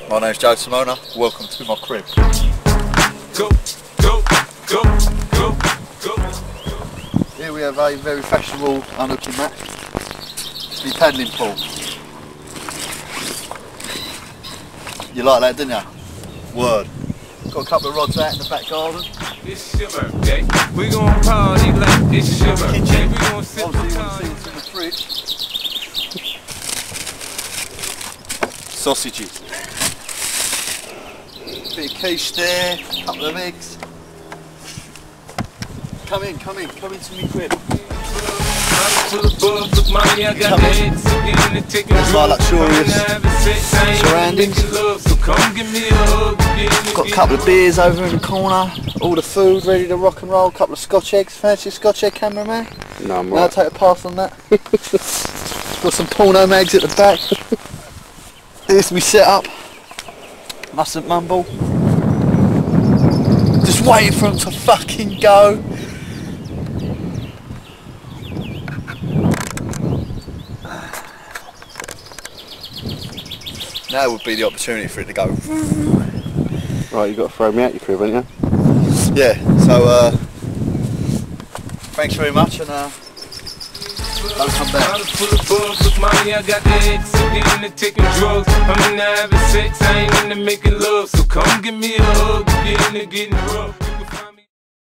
My name's Joe Simona, welcome to my crib. Go, go, go, go, go. Here we have a very fashionable unhooking mat. It's the paddling pool. You like that, didn't you? Word. Got a couple of rods out in the back garden. It's your birthday. We gon' party like it's your birthday. Kitchen. We gon' sip Obviously you the want to see what's in the fridge. Sausages. Bit of quiche there, couple of eggs. Come into my crib. That's my luxurious surroundings. Got a couple of beers over in the corner, all the food ready to rock and roll, a couple of Scotch eggs. Fancy a Scotch egg, cameraman? No, I'm right. right. I'll take a pass on that. Got some porno mags at the back. Here's me set up. Mustn't mumble. Just waiting for them to fucking go. Now would be the opportunity for it to go. Right, you've got to throw me out your crib, haven't you? Yeah, so thanks very much and don't come back. I'm full of bugs with money, I got the eggs, I'm into taking drugs. I'm into having sex, I ain't into making love. So come give me a hug, get into getting rough.